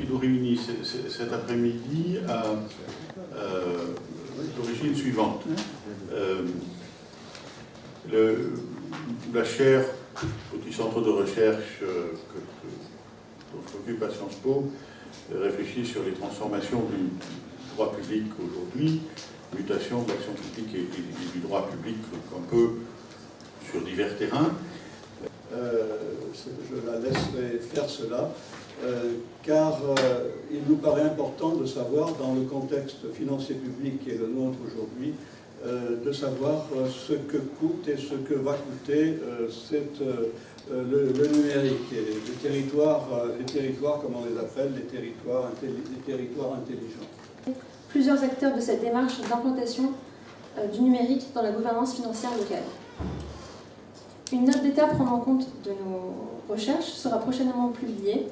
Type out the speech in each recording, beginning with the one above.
nous réunit cet après-midi a l'origine suivante. La chaire, petit centre de recherche dont je m'occupe à Sciences Po, réfléchit sur les transformations du droit public aujourd'hui, mutation de l'action publique et du droit public un peu sur divers terrains. Je la laisserai faire cela, car il nous paraît important de savoir, dans le contexte financier public qui est le nôtre aujourd'hui, de savoir ce que coûte et ce que va coûter le numérique, et les territoires, comme on les appelle, les territoires intelligents. Plusieurs acteurs de cette démarche d'implantation du numérique dans la gouvernance financière locale. Une note d'état prenant en compte de nos recherches sera prochainement publiée.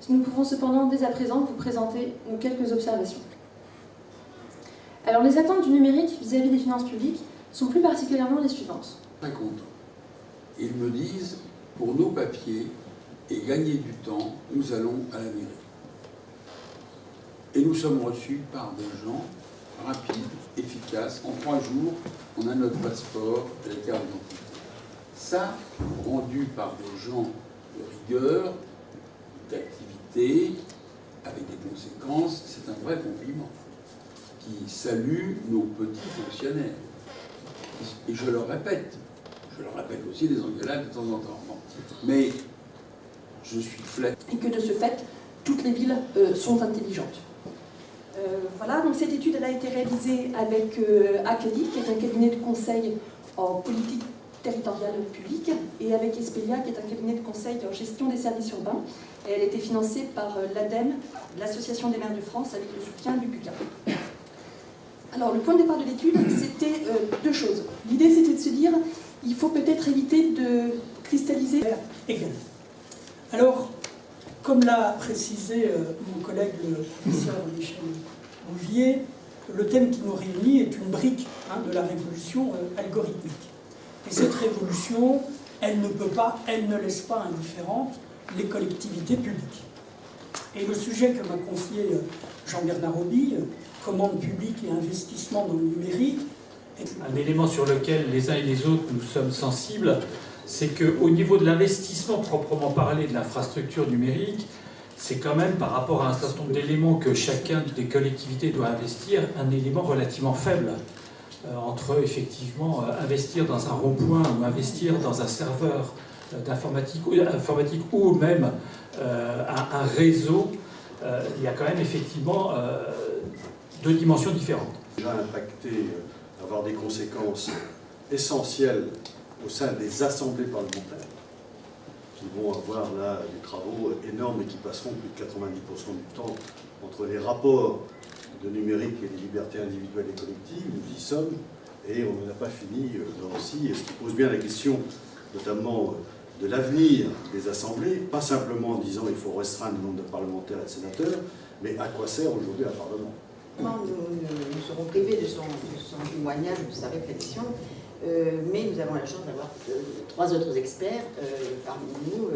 Nous pouvons cependant dès à présent vous présenter nos quelques observations. Alors les attentes du numérique vis-à-vis des finances publiques sont plus particulièrement les suivantes. Très content. Ils me disent, pour nos papiers et gagner du temps, nous allons à la mairie. Et nous sommes reçus par des gens rapides, efficaces. En 3 jours, on a notre passeport et la carte d'identité. Ça, rendu par des gens de rigueur, d'activité, avec des conséquences, c'est un vrai compliment qui salue nos petits fonctionnaires. Et je le répète aussi des engueulades de temps en temps. Mais je suis flatté. Et que de ce fait, toutes les villes sont intelligentes. Voilà, donc cette étude elle a été réalisée avec Acadie, qui est un cabinet de conseil en politique territoriale publique, et avec Espelia, qui est un cabinet de conseil en gestion des services urbains. Et elle a été financée par l'ADEME, l'Association des maires de France, avec le soutien du PUCA. Alors, le point de départ de l'étude, c'était 2 choses. L'idée, c'était de se dire, il faut peut-être éviter de cristalliser. Égal. Alors, comme l'a précisé mon collègue le professeur Michel Bouvier, le thème qui nous réunit est une brique de la révolution algorithmique. Et cette révolution, elle ne laisse pas indifférentes les collectivités publiques. Et le sujet que m'a confié Jean-Bernard Auby, commande publique et investissement dans le numérique. Un élément sur lequel les uns et les autres nous sommes sensibles, c'est qu'au niveau de l'investissement proprement parlé de l'infrastructure numérique, c'est quand même par rapport à un certain nombre d'éléments que chacun des collectivités doit investir, un élément relativement faible. Entre effectivement investir dans un rond-point ou investir dans un serveur d'informatique ou même un réseau, il y a quand même effectivement 2 dimensions différentes. Déjà impacté, avoir des conséquences essentielles au sein des assemblées parlementaires, qui vont avoir là des travaux énormes et qui passeront plus de 90% du temps entre les rapports de numérique et des libertés individuelles et collectives. Nous y sommes et on n'en a pas fini là aussi, ce qui pose bien la question notamment de l'avenir des assemblées, pas simplement en disant il faut restreindre le nombre de parlementaires et de sénateurs, mais à quoi sert aujourd'hui un parlement? Nous serons privés de son témoignage, de sa réflexion, mais nous avons la chance d'avoir 3 autres experts parmi nous.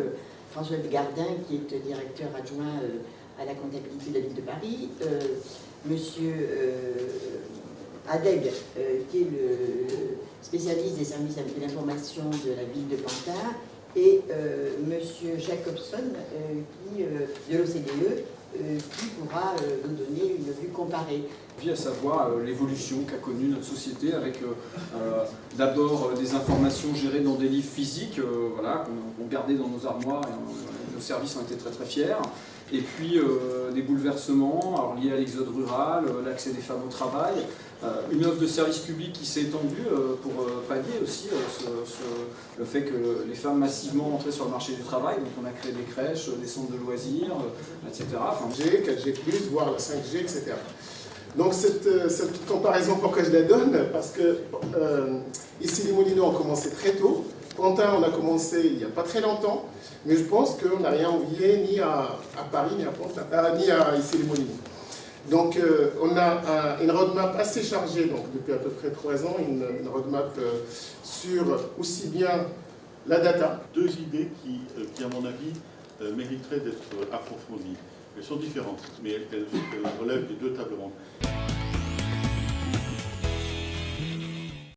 François Gardin, qui est directeur adjoint à la comptabilité de la ville de Paris, monsieur Adeg, qui est le spécialiste des services de l'information de la ville de Pantin, et monsieur Jacobson, de l'OCDE, qui pourra nous donner une vue comparée. Puis à savoir l'évolution qu'a connue notre société avec d'abord des informations gérées dans des livres physiques voilà, qu'on gardait dans nos armoires et nos services en étaient très très fiers. Et puis des bouleversements alors, liés à l'exode rural, l'accès des femmes au travail, une offre de service public qui s'est étendue pour pallier aussi le fait que les femmes massivement entraient sur le marché du travail. Donc on a créé des crèches, des centres de loisirs, etc. Enfin, 4G+, voire la 5G, etc. Donc cette petite comparaison, pourquoi je la donne? Parce que ici les Moulineaux ont commencé très tôt. Pantin, on a commencé il n'y a pas très longtemps, mais je pense qu'on n'a rien oublié ni à Paris, ni à Pantin, ni à ici les Moulineaux. Donc on a une roadmap assez chargée, donc depuis à peu près 3 ans, une roadmap sur aussi bien la data. 2 idées qui à mon avis, mériteraient d'être approfondies. Elles sont différentes, mais elles relèvent des deux tables rondes.